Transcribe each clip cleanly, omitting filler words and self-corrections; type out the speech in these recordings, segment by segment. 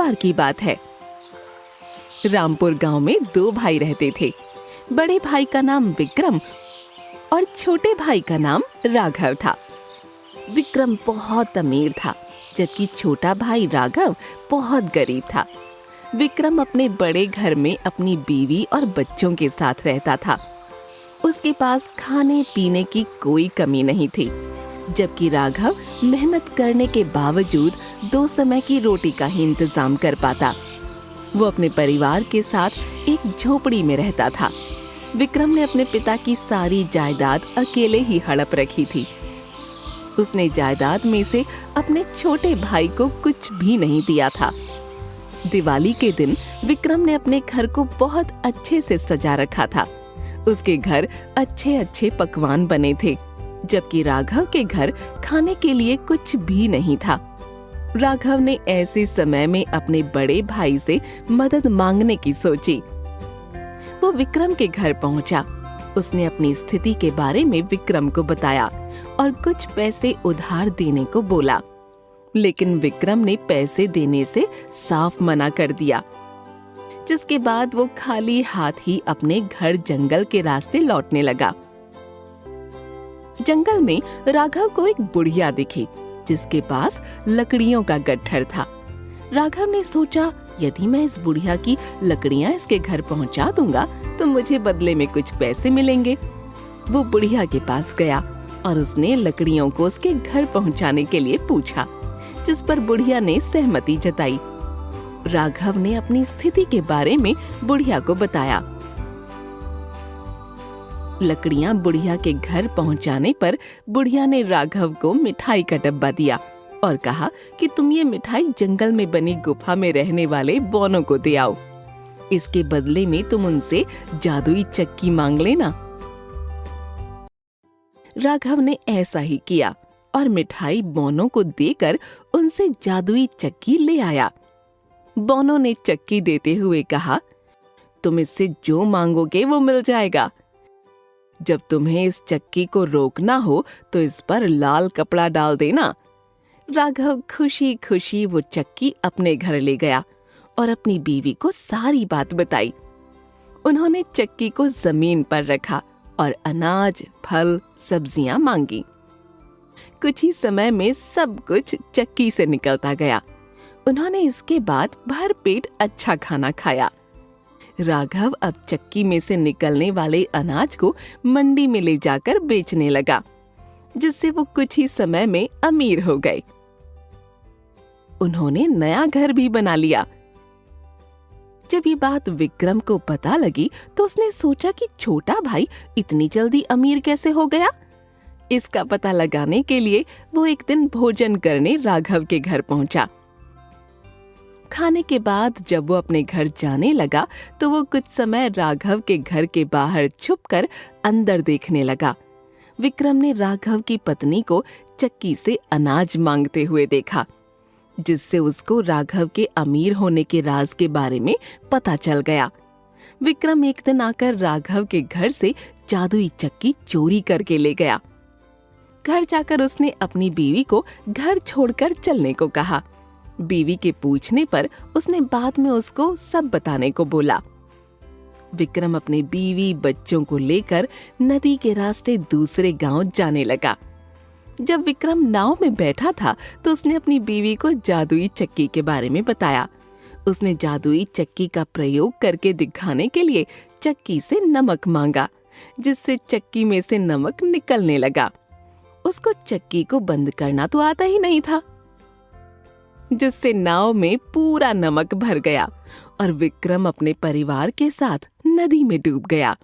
बार की बात है। रामपुर गांव में 2 भाई रहते थे। बड़े भाई का नाम विक्रम और छोटे भाई का नाम राघव था। विक्रम बहुत अमीर था, जबकि छोटा भाई राघव बहुत गरीब था। विक्रम अपने बड़े घर में अपनी बीवी और बच्चों के साथ रहता था। उसके पास खाने पीने की कोई कमी नहीं थी, जबकि राघव मेहनत करने के बावजूद 2 समय की रोटी का ही इंतजाम कर पाता। वो अपने परिवार के साथ एक झोपड़ी में रहता था। विक्रम ने अपने पिता की सारी जायदाद अकेले ही हड़प रखी थी। उसने जायदाद में से अपने छोटे भाई को कुछ भी नहीं दिया था। दिवाली के दिन विक्रम ने अपने घर को बहुत अच्छे से सजा रखा था। उसके घर अच्छे अच्छे पकवान बने थे, जबकि राघव के घर खाने के लिए कुछ भी नहीं था। राघव ने ऐसे समय में अपने बड़े भाई से मदद मांगने की सोची। वो विक्रम के घर पहुंचा। उसने अपनी स्थिति के बारे में विक्रम को बताया और कुछ पैसे उधार देने को बोला, लेकिन विक्रम ने पैसे देने से साफ मना कर दिया, जिसके बाद वो खाली हाथ ही अपने घर जंगल के रास्ते लौटने लगा। जंगल में राघव को एक बुढ़िया दिखी, जिसके पास लकड़ियों का गट्ठर था। राघव ने सोचा, यदि मैं इस बुढ़िया की लकड़ियां इसके घर पहुंचा दूंगा तो मुझे बदले में कुछ पैसे मिलेंगे। वो बुढ़िया के पास गया और उसने लकड़ियों को उसके घर पहुंचाने के लिए पूछा, जिस पर बुढ़िया ने सहमति जताई। राघव ने अपनी स्थिति के बारे में बुढ़िया को बताया। लकड़ियां बुढ़िया के घर पहुंचाने पर बुढ़िया ने राघव को मिठाई का डब्बा दिया और कहा कि तुम ये मिठाई जंगल में बनी गुफा में रहने वाले बौनों को दे आओ। इसके बदले में तुम उनसे जादुई चक्की मांग लेना। राघव ने ऐसा ही किया और मिठाई बौनों को देकर उनसे जादुई चक्की ले आया। बौनों ने चक्की देते हुए कहा, तुम इससे जो मांगोगे वो मिल जाएगा। जब तुम्हें इस चक्की को रोकना हो तो इस पर लाल कपड़ा डाल देना। राघव खुशी खुशी वो चक्की अपने घर ले गया और अपनी बीवी को सारी बात बताई। उन्होंने चक्की को जमीन पर रखा और अनाज, फल, सब्जियां मांगी। कुछ ही समय में सब कुछ चक्की से निकलता गया। उन्होंने इसके बाद भरपेट अच्छा खाना खाया। राघव अब चक्की में से निकलने वाले अनाज को मंडी में ले जाकर बेचने लगा, जिससे वो कुछ ही समय में अमीर हो गए। उन्होंने नया घर भी बना लिया। जब ये बात विक्रम को पता लगी तो उसने सोचा कि छोटा भाई इतनी जल्दी अमीर कैसे हो गया। इसका पता लगाने के लिए वो एक दिन भोजन करने राघव के घर पहुंचा। खाने के बाद जब वो अपने घर जाने लगा तो वो कुछ समय राघव के घर के बाहर छुपकर अंदर देखने लगा। विक्रम ने राघव की पत्नी को चक्की से अनाज मांगते हुए देखा, जिससे उसको राघव के अमीर होने के राज के बारे में पता चल गया। विक्रम एक दिन आकर राघव के घर से जादुई चक्की चोरी करके ले गया। घर जाकर उसने अपनी बीवी को घर छोड़कर चलने को कहा। बीवी के पूछने पर उसने बाद में उसको सब बताने को बोला। विक्रम अपने बीवी बच्चों को लेकर नदी के रास्ते दूसरे गांव जाने लगा। जब विक्रम नाव में बैठा था तो उसने अपनी बीवी को जादुई चक्की के बारे में बताया। उसने जादुई चक्की का प्रयोग करके दिखाने के लिए चक्की से नमक मांगा, जिससे चक्की में से नमक निकलने लगा। उसको चक्की को बंद करना तो आता ही नहीं था, जिससे नाव में पूरा नमक भर गया और विक्रम अपने परिवार के साथ नदी में डूब गया।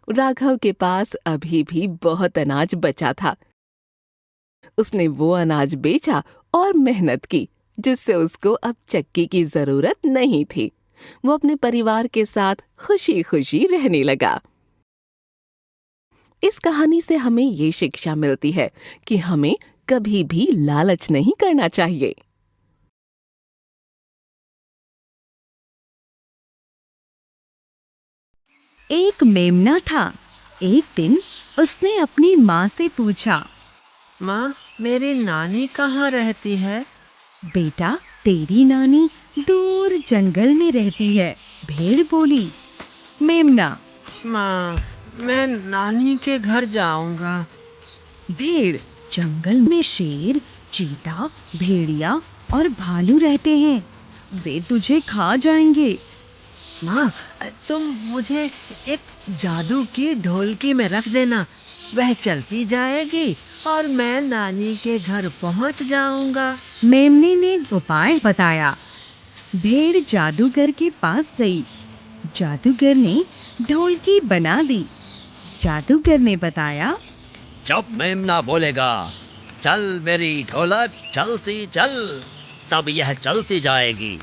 राघव के पास अभी भी बहुत अनाज बचा था। उसने वो अनाज बेचा और मेहनत की, जिससे उसको अब चक्की की जरूरत नहीं थी। वो अपने परिवार के साथ खुशी खुशी रहने लगा। इस कहानी से हमें ये शिक्षा मिलती है कि हमें कभी भी लालच नहीं करना चाहिए। एक मेमना था। एक दिन उसने अपनी माँ से पूछा, माँ, मेरी नानी कहाँ रहती है? बेटा, तेरी नानी दूर जंगल में रहती है। भेड़ बोली, मेमना। माँ, मैं नानी के घर जाऊंगा। भेड़, जंगल में शेर, चीता, भेड़िया और भालू रहते हैं। वे तुझे खा जाएंगे। माँ, तुम मुझे एक जादू की ढोलकी में रख देना। वह चलती जाएगी और मैं नानी के घर पहुंच जाऊंगा। मेमने ने उपाय बताया। भेड़ जादूगर के पास गई। जादूगर ने ढोलकी बना दी। जादूगर ने बताया, जब मेमना बोलेगा चल मेरी ढोलक चलती चल, तब यह चलती जाएगी।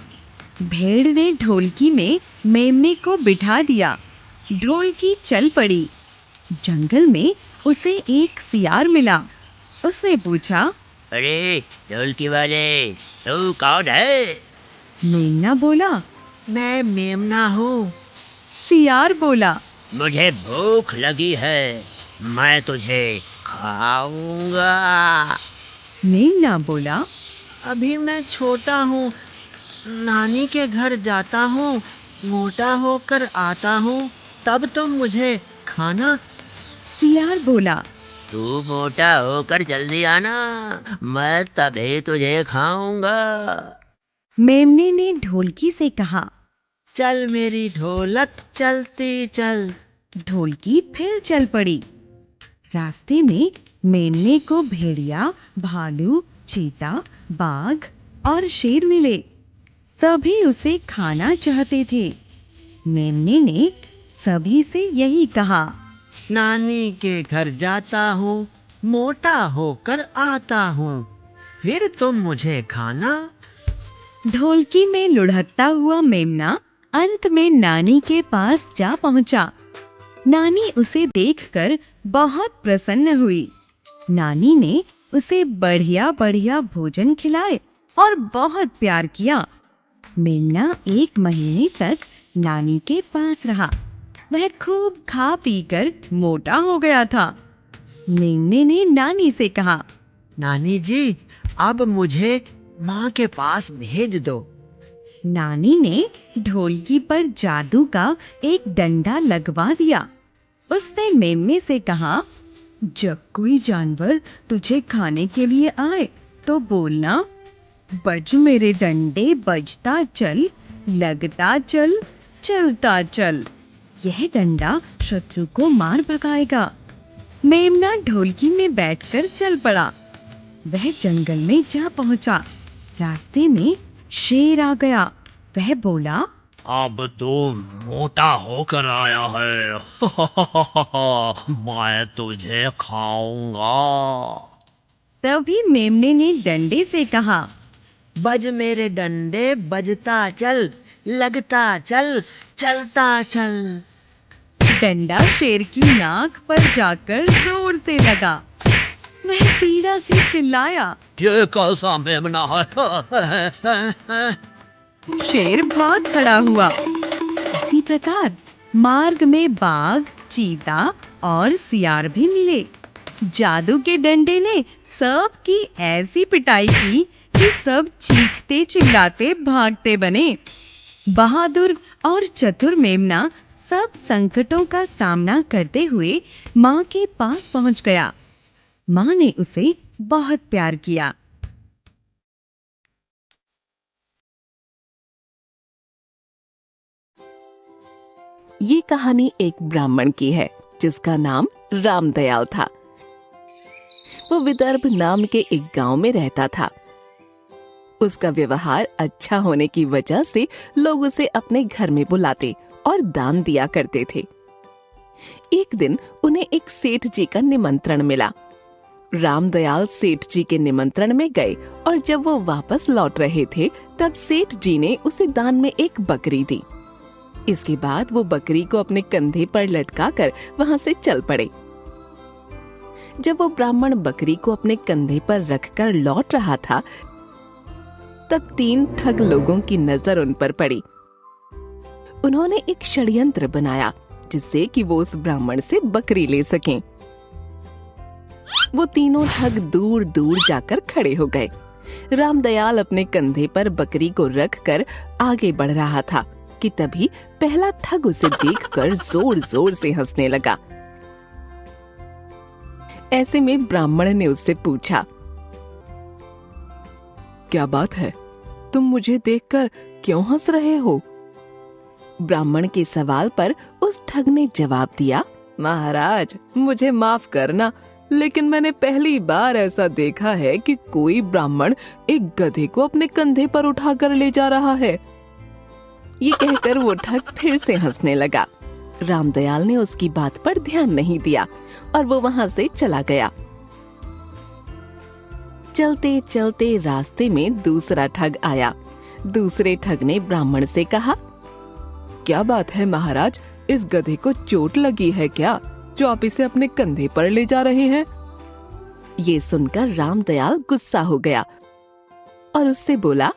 भेड़ ने ढोलकी में मेमने को बिठा दिया। ढोलकी चल पड़ी। जंगल में उसे एक सियार मिला। उसने पूछा, अरे ढोलकी वाले, तू कौन है? मेमना बोला। मैं मेमना हूँ। सियार बोला, मुझे भूख लगी है, मैं तुझे खाऊंगा। मेमना बोला, अभी मैं छोटा हूँ, नानी के घर जाता हूँ, मोटा होकर आता हूँ, तब तुम मुझे खाना। सियार बोला, तू मोटा होकर जल्दी आना, मैं तभी तुझे खाऊंगा। मेमने ने ढोलकी से कहा। चल मेरी ढोलक चलती चल। ढोलकी फिर चल पड़ी। रास्ते में मेमने को भेड़िया, भालू, चीता, बाघ और शेर मिले। सभी उसे खाना चाहते थे। मेमने ने सभी से यही कहा, नानी के घर जाता हूँ, मोटा होकर आता हूँ, फिर तुम मुझे खाना। ढोलकी में लुढ़कता हुआ मेमना अंत में नानी के पास जा पहुंचा। नानी उसे देखकर बहुत प्रसन्न हुई। नानी ने उसे बढ़िया बढ़िया भोजन खिलाए और बहुत प्यार किया। मेमना 1 महीने तक नानी के पास रहा। वह खूब खा पीकर मोटा हो गया था। मेमने ने नानी से कहा, नानी जी, अब मुझे माँ के पास भेज दो। नानी ने ढोलकी पर जादू का एक डंडा लगवा दिया। उसने मेमने से कहा, जब कोई जानवर तुझे खाने के लिए आए तो बोलना, बज मेरे डंडे बजता चल, लगता चल, चलता चल। यह डंडा शत्रु को मार भगाएगा। मेमना ढोलकी में बैठकर चल पड़ा। वह जंगल में जा पहुंचा। रास्ते में शेर आ गया। वह बोला, अब तू मोटा होकर आया है, मैं तुझे खाऊंगा। तभी मेमने ने डंडे से कहा, बज मेरे डंडे बजता चल, लगता चल, चलता चल। डंडा शेर की नाक पर जाकर जोर से लगा। वह पीड़ा से चिल्लाया। ये कैसा मेमना है? शेर भाग खड़ा हुआ। इसी प्रकार मार्ग में बाघ, चीता और सियार भी मिले। जादू के डंडे ने सबकी ऐसी पिटाई की कि सब चीखते चिल्लाते भागते बने। बहादुर और चतुर मेमना सब संकटों का सामना करते हुए माँ के पास पहुँच गया। माँ ने उसे बहुत प्यार किया। ये कहानी एक ब्राह्मण की है जिसका नाम रामदयाल था। वो विदर्भ नाम के एक गांव में रहता था। उसका व्यवहार अच्छा होने की वजह से लोग उसे अपने घर में बुलाते और दान दिया करते थे। एक दिन उन्हें एक सेठ जी का निमंत्रण मिला। रामदयाल सेठ जी के निमंत्रण में गए और जब वो वापस लौट रहे थे तब सेठ जी ने उसे दान में एक बकरी दी। इसके बाद वो बकरी को अपने कंधे पर लटकाकर वहां से चल पड़े। जब वो ब्राह्मण बकरी को अपने कंधे पर रखकर लौट रहा था तब 3 ठग लोगों की नजर उन पर पड़ी। उन्होंने एक षड्यंत्र बनाया जिससे कि वो उस ब्राह्मण से बकरी ले सकें। वो तीनों ठग दूर दूर जाकर खड़े हो गए रामदयाल अपने कंधे पर बकरी को रखकर आगे बढ़ रहा था कि तभी पहला ठग उसे देखकर जोर जोर से हंसने लगा। ऐसे में ब्राह्मण ने उससे पूछा, क्या बात है, तुम मुझे देखकर क्यों हंस रहे हो? ब्राह्मण के सवाल पर उस ठग ने जवाब दिया, महाराज मुझे माफ करना, लेकिन मैंने पहली बार ऐसा देखा है कि कोई ब्राह्मण एक गधे को अपने कंधे पर उठाकर ले जा रहा है। ये कहकर वो ठग फिर से हंसने लगा। रामदयाल ने उसकी बात पर ध्यान नहीं दिया और वो वहां से चला गया। चलते चलते रास्ते में दूसरा ठग आया। दूसरे ठग ने ब्राह्मण से कहा, क्या बात है महाराज, इस गधे को चोट लगी है क्या, जो आप इसे अपने कंधे पर ले जा रहे हैं? ये सुनकर रामदयाल गुस्सा हो गया और उससे बोला,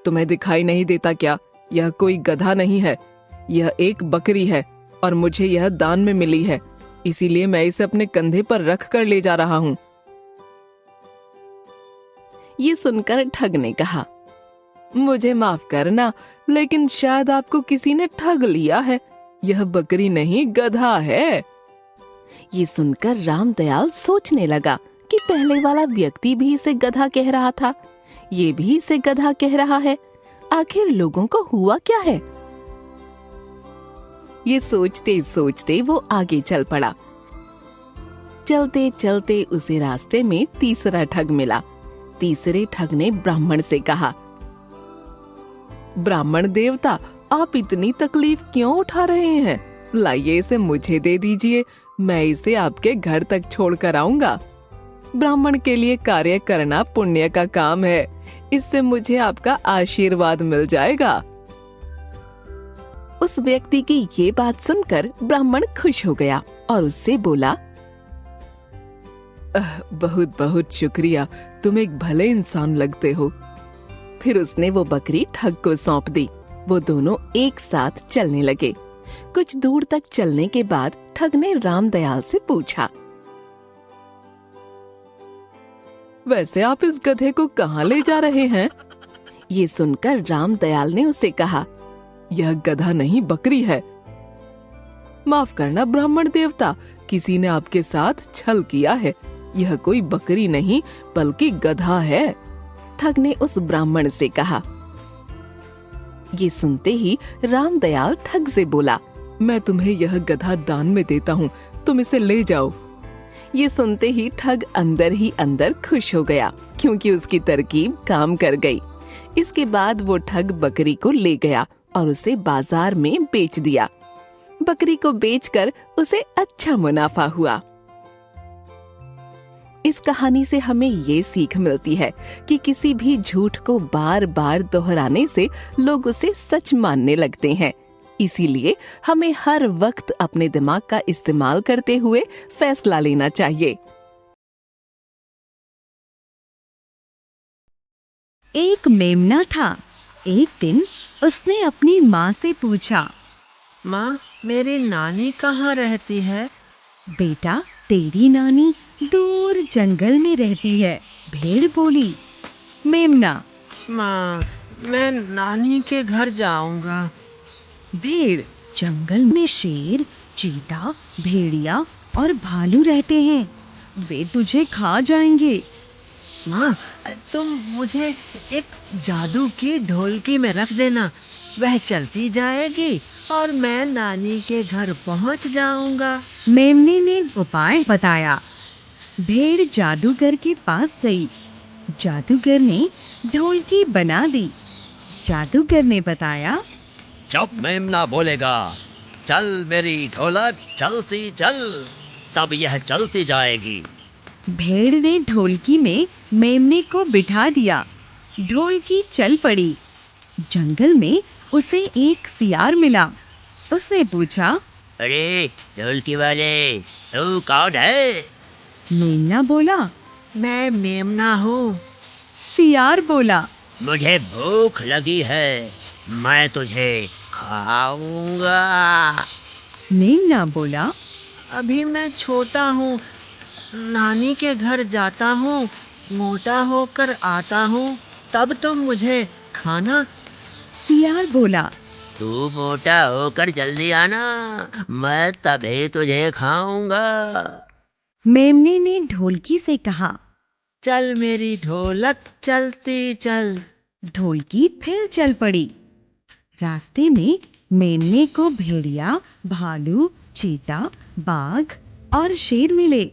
तुम्हें दिखाई नहीं देता क्या, यह कोई गधा नहीं है, यह एक बकरी है और मुझे यह दान में मिली है, इसीलिए मैं इसे अपने कंधे पर रख कर ले जा रहा हूँ। ये सुनकर ठग ने कहा, मुझे माफ करना, लेकिन शायद आपको किसी ने ठग लिया है, यह बकरी नहीं गधा है। ये सुनकर रामदयाल सोचने लगा कि पहले वाला व्यक्ति भी इसे गधा कह रहा था, ये भी इसे गधा कह रहा है, आखिर लोगों को हुआ क्या है? ये सोचते सोचते वो आगे चल पड़ा। चलते चलते उसे रास्ते में तीसरा ठग मिला। तीसरे ठग ने ब्राह्मण से कहा, ब्राह्मण देवता, आप इतनी तकलीफ क्यों उठा रहे हैं? लाइए इसे मुझे दे दीजिए, मैं इसे आपके घर तक छोड़ कर आऊंगा। ब्राह्मण के लिए कार्य करना पुण्य का काम है, इससे मुझे आपका आशीर्वाद मिल जाएगा। उस व्यक्ति की ये बात सुनकर ब्राह्मण खुश हो गया और उससे बोला, बहुत बहुत शुक्रिया, तुम एक भले इंसान लगते हो। फिर उसने वो बकरी ठग को सौंप दी। वो दोनों एक साथ चलने लगे। कुछ दूर तक चलने के बाद ठग ने रामदयाल से पूछा, वैसे आप इस गधे को कहाँ ले जा रहे हैं? ये सुनकर रामदयाल ने उसे कहा, यह गधा नहीं बकरी है। माफ करना ब्राह्मण देवता, किसी ने आपके साथ छल किया है, यह कोई बकरी नहीं बल्कि गधा है। ठग ने उस ब्राह्मण से कहा। ये सुनते ही रामदयाल ठग से बोला, मैं तुम्हें यह गधा दान में देता हूँ, तुम इसे ले जाओ। ये सुनते ही ठग अंदर ही अंदर खुश हो गया, क्योंकि उसकी तरकीब काम कर गई। इसके बाद वो ठग बकरी को ले गया और उसे बाजार में बेच दिया। बकरी को बेचकर उसे अच्छा मुनाफा हुआ। इस कहानी से हमें ये सीख मिलती है कि किसी भी झूठ को बार बार दोहराने से लोग उसे सच मानने लगते हैं। इसीलिए हमें हर वक्त अपने दिमाग का इस्तेमाल करते हुए फैसला लेना चाहिए। एक मेमना था। एक दिन उसने अपनी माँ से पूछा, माँ, मेरी नानी कहाँ रहती है? बेटा, तेरी नानी दूर जंगल में रहती है, भेड़ बोली। मेमना, माँ, मैं नानी के घर जाऊंगा। भेड़, जंगल में शेर, चीता, भेड़िया और भालू रहते हैं, वे तुझे खा जाएंगे। माँ, तुम मुझे एक जादू की ढोलकी में रख देना, वह चलती जाएगी और मैं नानी के घर पहुँच जाऊंगा। मेमने ने उपाय बताया। भेड़ जादूगर के पास गई। जादूगर ने ढोलकी बना दी। जादूगर ने बताया, चुप मेमना बोलेगा, चल मेरी ढोलक चलती चल, तब यह चलती जाएगी। भेड़ ने ढोलकी में मेमने को बिठा दिया। ढोलकी चल पड़ी। जंगल में उसे एक सियार मिला। उसने पूछा, अरे ढोलकी वाले, तू कौन है? मेमना बोला, मैं मेमना हूँ। सियार बोला, मुझे भूख लगी है, मैं तुझे खाऊंगा। मेमना बोला, अभी मैं छोटा हूँ, नानी के घर जाता हूँ, मोटा होकर आता हूँ, तब तुम मुझे खाना। सियार बोला। तू मोटा होकर जल्दी आना, मैं तभी तुझे खाऊंगा। मेमने ने ढोलकी से कहा। चल मेरी ढोलक चलती चल। ढोलकी फिर चल पड़ी। रास्ते में मेमने को भेड़िया, भालू, चीता, बाघ और शेर मिले।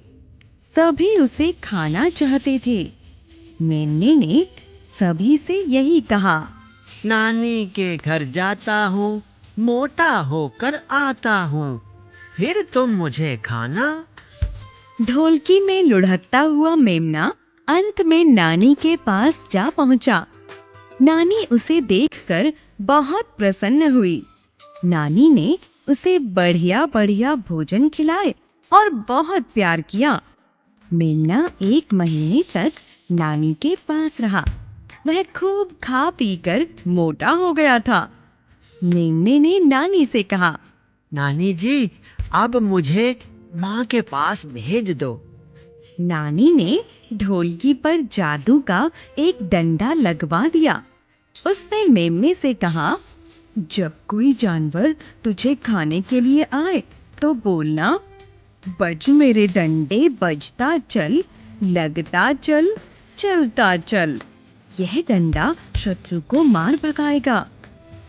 सभी उसे खाना चाहते थे। मेमने ने सभी से यही कहा। नानी के घर जाता हूँ, मोटा होकर आता हूँ, फिर तुम मुझे खाना। ढोलकी में लुढ़कता हुआ मेमना अंत में नानी के पास जा पहुंचा। नानी उसे देखकर बहुत प्रसन्न हुई। नानी ने उसे बढ़िया बढ़िया भोजन खिलाए और बहुत प्यार किया। मेमना 1 महीने तक नानी के पास रहा। वह खूब खा पीकर मोटा हो गया था। मेमने ने नानी से कहा। नानी जी, अब मुझे माँ के पास भेज दो। नानी ने ढोलकी पर जादू का एक डंडा लगवा दिया। उसने मेमने से कहा, जब कोई जानवर तुझे खाने के लिए आए तो बोलना, बज मेरे डंडे बजता चल, लगता चल, चलता चल। यह डंडा शत्रु को मार भगाएगा।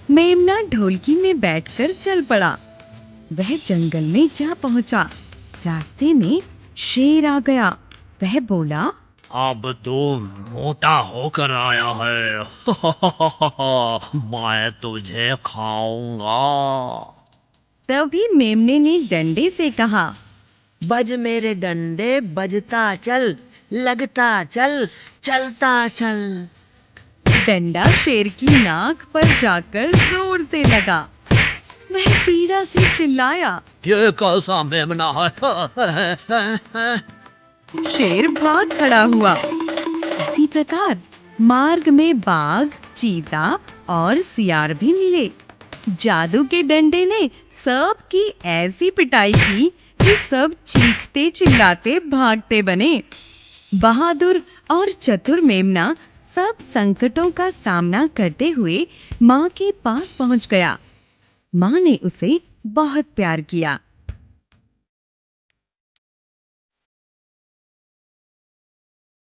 मेमना ढोलकी में बैठकर चल पड़ा। वह जंगल में जा पहुंचा। रास्ते में शेर आ गया। वह बोला, अब तू मोटा होकर आया है। मैं तुझे खाऊंगा। तभी मेमने ने डंडे से कहा। बज मेरे डंडे बजता चल, लगता चल, चलता चल। डंडा शेर की नाक पर जाकर जोर से लगा। वह पीड़ा से चिल्लाया। ये कैसा मेमना है? शेर भाग खड़ा हुआ। इसी प्रकार मार्ग में बाघ, चीता और सियार भी मिले। जादू के डंडे ने सब की ऐसी पिटाई की कि सब चीखते चिल्लाते भागते बने। बहादुर और चतुर मेमना सब संकटों का सामना करते हुए माँ के पास पहुँच गया। माँ ने उसे बहुत प्यार किया।